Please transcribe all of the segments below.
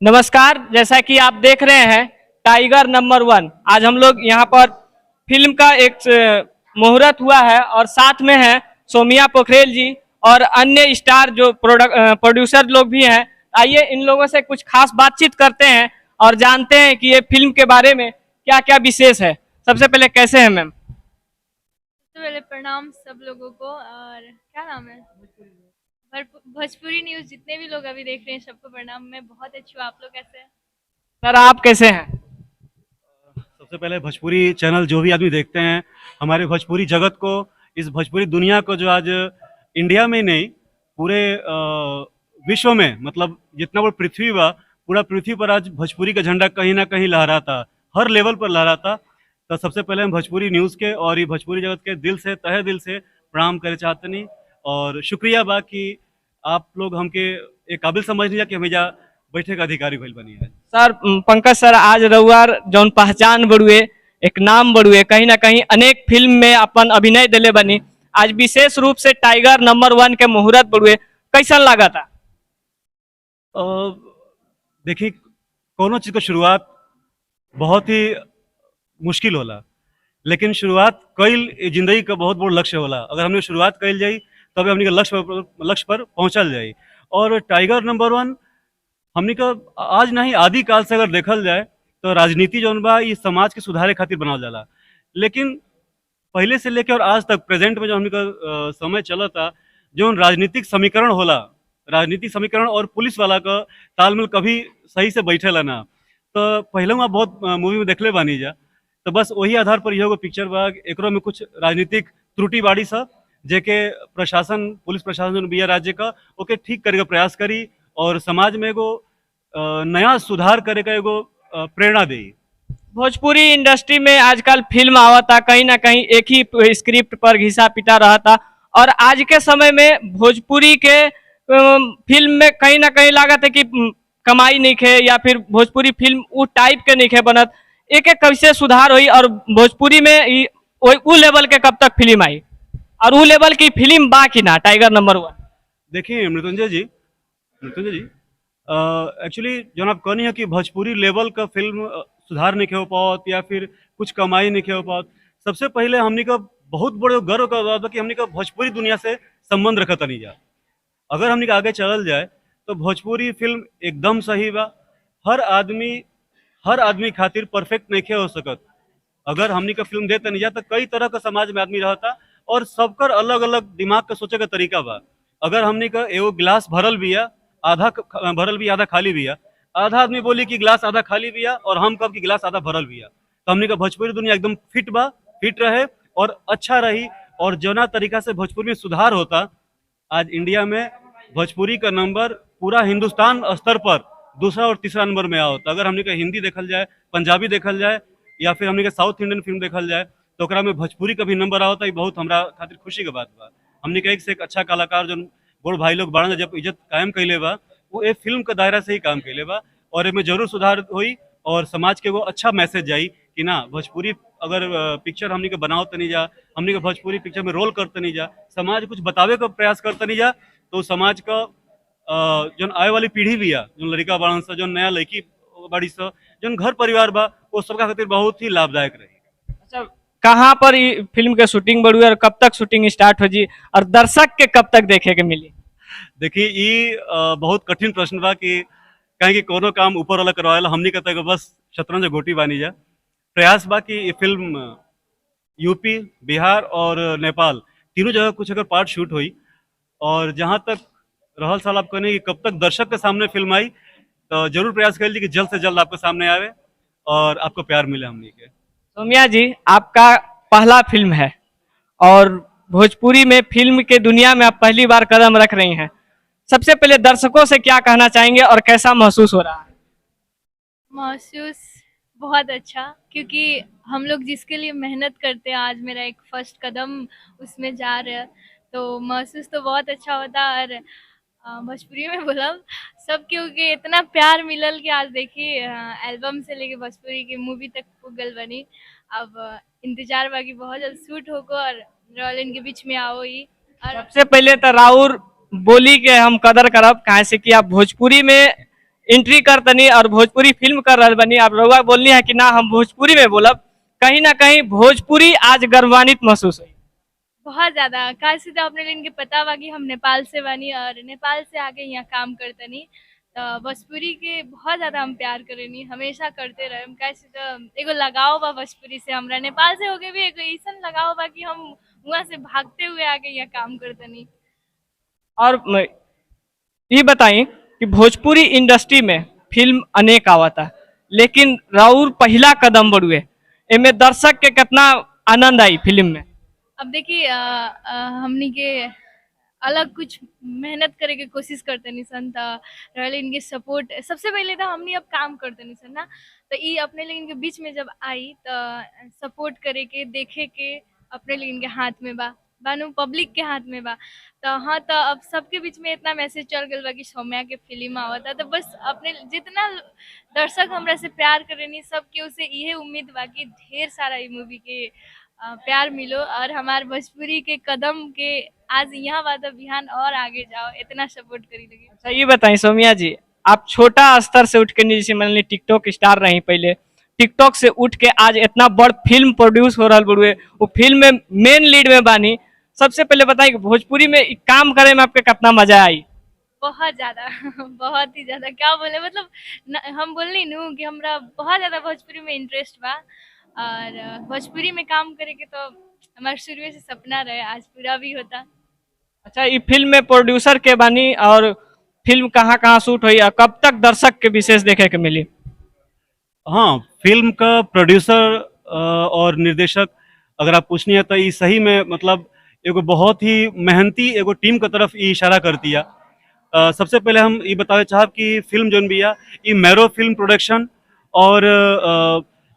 नमस्कार। जैसा कि आप देख रहे हैं टाइगर नंबर वन। आज हम लोग यहाँ पर फिल्म का एक मुहूर्त हुआ है और साथ में है सोमिया पोखरेल जी और अन्य स्टार जो प्रोड्यूसर लोग भी हैं। आइए इन लोगों से कुछ खास बातचीत करते हैं और जानते हैं कि ये फिल्म के बारे में क्या क्या विशेष है। सबसे पहले कैसे हैं मैम? सबसे पहले प्रणाम सब लोगों को। और क्या नाम है? भोजपुरी न्यूज़ जितने भी लोग अभी देख रहे हैं सबको प्रणाम। मैं बहुत अच्छी हूँ, आप लोग कैसे हैं? सर आप कैसे हैं? सबसे पहले भोजपुरी चैनल जो भी आदमी देखते हैं, हमारे भोजपुरी जगत को, इस भोजपुरी दुनिया को, जो आज इंडिया में ही नहीं पूरे विश्व में, मतलब जितना बड़ा पृथ्वी बा, पूरा पृथ्वी पर आज भोजपुरी का झंडा कहीं ना कहीं लहराता, हर लेवल पर लहराता। तो सबसे पहले हम भोजपुरी न्यूज़ के और ये भोजपुरी जगत के दिल से, तहे दिल से प्रणाम करे चाहतनी। और शुक्रिया बा कि आप लोग हमके एक काबिल समझ लिया कि हमें बैठे का अधिकारी भइल बनी है। सर पंकज सर, आज रउआर जौन पहचान बड़ुए, एक नाम बड़ुए, कहीं ना कहीं अनेक फिल्म में अपन अभिनय दिले बनी। आज विशेष रूप से टाइगर नंबर वन के मुहूर्त बड़ुए, कैसा लगा था? अ, देखिए, कोनो चीज़ का शुरुआत बहुत ही मुश्किल होला, लेकिन शुरुआत कईल जिंदगी का बहुत बड़ा लक्ष्य होला। अगर हमने शुरुआत कईल जाई तब हमने के लक्ष्य पर पहुंचल जाई। और टाइगर नंबर वन हमने का आज नहीं आदि काल से अगर देखल जाए तो राजनीति जौन बा ये समाज के सुधारे खातिर बनावल जाला। लेकिन पहले से लेकर और आज तक प्रेजेंट में जो हमने का समय चला था, जो राजनीतिक समीकरण होला, राजनीतिक समीकरण और पुलिस वाला का तालमेल कभी सही से बैठेला ना। तो पहले वहाँ बहुत मूवी में देखले बानी जा, तो बस वही आधार पर यह पिक्चर बा। एकरो में कुछ राजनीतिक त्रुटि बाड़ी सा, जेके प्रशासन, पुलिस प्रशासन जो बिया राज्य का, ओके ठीक करे का प्रयास करी और समाज में एगो नया सुधार करे का एगो प्रेरणा दी। भोजपुरी इंडस्ट्री में आजकल फिल्म आवता, कहीं ना कहीं एक ही स्क्रिप्ट पर घिसा पिटा रहा था। और आज के समय में भोजपुरी के फिल्म में कहीं ना कहीं लागत है कि कमाई नहीं खे, या फिर भोजपुरी फिल्म वो टाइप के नहीं खे बनत। एक एक कैसे सुधार हुई और भोजपुरी में वो लेवल के कब तक फिल्म आई, और वो लेवल की फिल्म बा कि ना टाइगर नंबर वन? देखिए मृत्युंजय जी, एक्चुअली जो आप कहनी है कि भोजपुरी लेवल का फिल्म सुधार नहीं हो पाओ या फिर कुछ कमाई नहीं हो पाओ। सबसे पहले हमने का बहुत बड़े गर्व का बात है कि हमने का भोजपुरी दुनिया से संबंध रखा नहीं जा। अगर हमने आगे चलल जाए तो भोजपुरी फिल्म एकदम सही बा। हर आदमी हर आदमी खातिर परफेक्ट नहीं हो सकत। अगर हमनी का फिल्म देते नहीं जा तो कई तरह का समाज में आदमी रहता और सबकर अलग अलग दिमाग का सोचे का तरीका बा। अगर हमनी का एगो गिलास भरल बिया, आधा भरल भी आधा खाली बिया, आधा आदमी बोली कि गिलास आधा खाली बिया और हम कब कि गिलास आधा भरल बिया, तो हमनी का भोजपुरी दुनिया एकदम फिट बा, फिट रहे और अच्छा रही। और जना तरीका से भोजपुरी में सुधार होता, आज इंडिया में भोजपुरी का नंबर पूरा हिंदुस्तान स्तर पर दूसरा और तीसरा नंबर में आओ। तो अगर हमने का हिंदी देखल जाए, पंजाबी देखल जाए, या फिर हमने का साउथ इंडियन फिल्म देखल जाए, तो ओकरा में भोजपुरी का भी नंबर आवता। बहुत हमरा खातिर खुशी के बात बा। हमने का एक से एक अच्छा कलाकार जो बड़ भाई लोग बाड़न जब इज्जत कायम कैले बा, वो एक फिल्म का दायरा से ही काम कैले बा। और एमे जरूर सुधार हुई और समाज के वो अच्छा मैसेज जाई कि ना भोजपुरी अगर पिक्चर हमने के बनाओ तो नहीं जा, हमने के भोजपुरी पिक्चर में रोल करते नहीं जा, समाज कुछ बतावे का प्रयास करते नहीं जा, तो समाज का जो आए वाली पीढ़ी भी आ, जो लड़का बाड़न सा, जो नया लड़की बाड़ी सा, जो घर परिवार बा, वो सबका खातिर बहुत ही लाभदायक रही। अच्छा, कहाँ पर फिल्म के शूटिंग बढ़ी और कब तक शूटिंग स्टार्ट हो जी, और दर्शक के कब तक देखे के मिली? देखिए ये बहुत कठिन प्रश्न बा कि कहीं कि कोनो काम ऊपर वाला करवाएला, हमनी कहते हैं बस शतरंज गोटी बानी जा। प्रयास बा कि ये फिल्म यूपी, बिहार और नेपाल तीनों जगह कुछ अगर पार्ट शूट हुई, और जहां तक रहल साल आप कहने कि कब तक दर्शक के सामने फिल्म आई, तो जरूर प्रयास कर लीजिए कि जल्द से जल्द आपके सामने आवे और आपको प्यार मिले हमनी के। सोमिया जी, आपका पहला फिल्म है और भोजपुरी में फिल्म के दुनिया में आप पहली बार कदम रख रही हैं। सबसे पहले दर्शकों से क्या कहना चाहेंगे और कैसा महसूस हो रहा है? महसूस बहुत अच्छा, क्योंकि हम लोग जिसके लिए मेहनत करते हैं आज मेरा एक फर्स्ट कदम उसमें जा रहा है, तो महसूस तो बहुत अच्छा होता। और भोजपुरी में बोला सब, क्योंकि इतना प्यार मिलल कि आज देखिए एल्बम से लेके भोजपुरी की मूवी तक पुगल बनी। अब इंतजार बाकी बहुत जल्द शूट होगा और रॉलन के बीच में आओ ही। और सबसे पहले तो राउर बोली के हम कदर करब, कहे से कि आप भोजपुरी में एंट्री कर तनी और भोजपुरी फिल्म कर रहल बनी। आप रउआ बोलनी है कि ना हम भोजपुरी में बोलब, कहीं ना कहीं भोजपुरी आज गर्वान्वित महसूस हुई। बहुत ज्यादा काशी तो अपने लिए पता बा कि हम नेपाल से बनी और नेपाल से आके यहाँ काम करतनी, तो भोजपुरी के बहुत ज्यादा हम प्यार करेनी, हमेशा करते रहे। काशी तो एगो लगाव बा भोजपुरी से, हमरा नेपाल से होके भी एगो ऐसा लगाव बा कि हम वहाँ से भागते हुए आके यहाँ काम करतनी। और ये बताई कि भोजपुरी इंडस्ट्री में फिल्म अनेक आवता, लेकिन राउर पहला कदम बढ़ुए, एमे दर्शक के कितना आनंद आई फिल्म में। अब देखिए हमनी के अलग कुछ मेहनत करे के कोशिश करते निसन, त रहल इनके सपोर्ट सबसे पहले तो हमनी अब काम करते निसन ना, तो ये अपने लिए इनके बीच में जब आई तो सपोर्ट करे के देखे के अपने लिए इनके हाथ में बा, बानू पब्लिक के हाथ में बा। तो हाँ, तो अब सबके बीच में इतना मैसेज चल गया बा कि सौम्या के फिल्म आवता, तो बस अपने जितना दर्शक हमरा से प्यार करेनी सबके उसे यही उम्मीद बा कि ढेर सारा ये मूवी के प्यार मिलो और हमार भोजपुरी के कदम के आज यहाँ बात बिहान और आगे जाओ, इतना सपोर्ट करी लगी। अच्छा ये बताइए सौम्या जी, आप छोटा स्तर से उठ के जैसे मान ली टिकटॉक स्टार रही पहले, टिकटॉक से उठ के आज इतना बड़ फिल्म प्रोड्यूस हो रहा बुढ़े, वो फिल्म में मेन लीड में बानी। सबसे पहले बताइए कि भोजपुरी में काम करे में आपके कितना मजा आई। बहुत ज्यादा बहुत ही ज्यादा, क्या बोले मतलब हम बोलनी नू कि हमरा बहुत ज्यादा भोजपुरी में इंटरेस्ट बा और भोजपुरी में काम करे के तो हमारे शुरू से सपना रहे, आज पूरा भी होता। अच्छा ये फिल्म में प्रोड्यूसर के बानी और फिल्म कहाँ कहाँ शूट हुई और कब तक दर्शक के विशेष देखे के मिली। हाँ, फिल्म का प्रोड्यूसर और निर्देशक अगर आप पूछनी है तो ये सही में मतलब एगो बहुत ही मेहनती एगो टीम के तरफ ये इशारा करती है। सबसे पहले हम ये बतावे चाहब कि फिल्म जोन भी ये मैरो फिल्म प्रोडक्शन और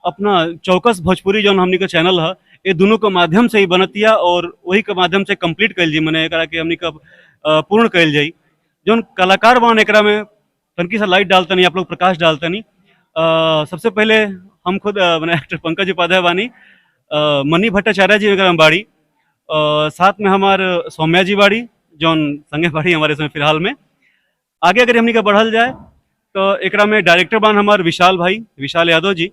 अपना चौकस भोजपुरी जोन हमनी का चैनल है, ये दोनों के माध्यम से ही बनतिया और वही के माध्यम से कंप्लीट कल जी मैंने एकरा के हमनी का पूर्ण कल जाई। जोन कलाकार बन एकरा में तनकी सा लाइट डालतनी, आप लोग प्रकाश डालतनी। सबसे पहले हम खुद मैंने एक्टर पंकज उपाध्याय बानी, मनी भट्टाचार्य जी एकरा में बाड़ी, साथ में हमार सौम्या जी बाड़ी जौन संगे बाड़ी हमारे समय फिलहाल में। आगे अगर हमनी का बढ़ल जाए तो एकरा में डायरेक्टर बान हमार विशाल यादव जी,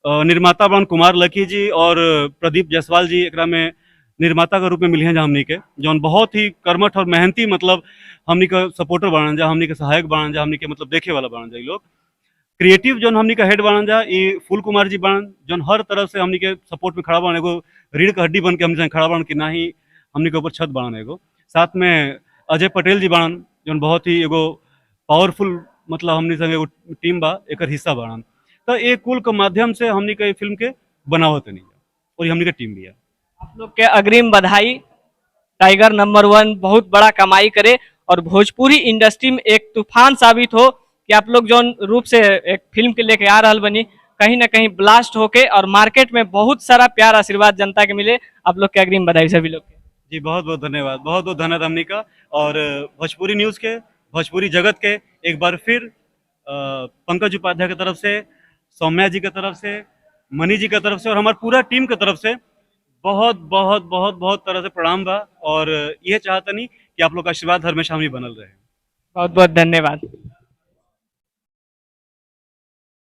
निर्माता बान कुमार लकी जी और प्रदीप जायसवाल जी एकरा में निर्माता के रूप में मिली हैं। जहाँ हमनी के जौन बहुत ही कर्मठ और मेहनती मतलब हमनी का सपोर्टर बनन जा, हमनी के सहायक बनन जा, हमनी के मतलब देखे वाला बनन जा। लोग क्रिएटिव जोन हमनी का हेड बनन जा, ये फूल कुमार जी बनन जोन हर तरफ से हमनी के सपोर्ट में खड़ा बन, एगो रीढ़ का हड्डी बन के हमनी खड़ा बन कि ना ही हमनी के ऊपर छत बनन एगो। साथ में अजय पटेल जी बनन जोन बहुत ही एगो पावरफुल मतलब हमनी संग एगो टीम बा एकर हिस्सा बनन। तो एक कुल के माध्यम से हमनी के फिल्म के बनावत नहीं और ये हमनी के टीम भी है। आप लोग के अग्रिम बधाई, टाइगर नंबर 1 बहुत बड़ा कमाई करे और भोजपुरी इंडस्ट्री में एक तूफान साबित हो कि आप लोग जो रूप से एक फिल्म के लेके आ रहल बनी कहीं ना कहीं ब्लास्ट होके और मार्केट में बहुत सारा प्यार आशीर्वाद जनता के मिले। आप लोग के अग्रिम बधाई सभी लोग के। जी बहुत बहुत धन्यवाद, बहुत बहुत धन्यवाद हमनी का और भोजपुरी न्यूज़ के, भोजपुरी जगत के एक बार फिर पंकज उपाध्याय की तरफ से, सौम्या जी की तरफ से, मनी जी की तरफ से और हमारे पूरा टीम की तरफ से बहुत बहुत बहुत बहुत तरह से प्रणाम बा और ये चाहता नहीं कि आप लोग का आशीर्वाद हमेशा हम ही बनल रहे। बहुत बहुत धन्यवाद।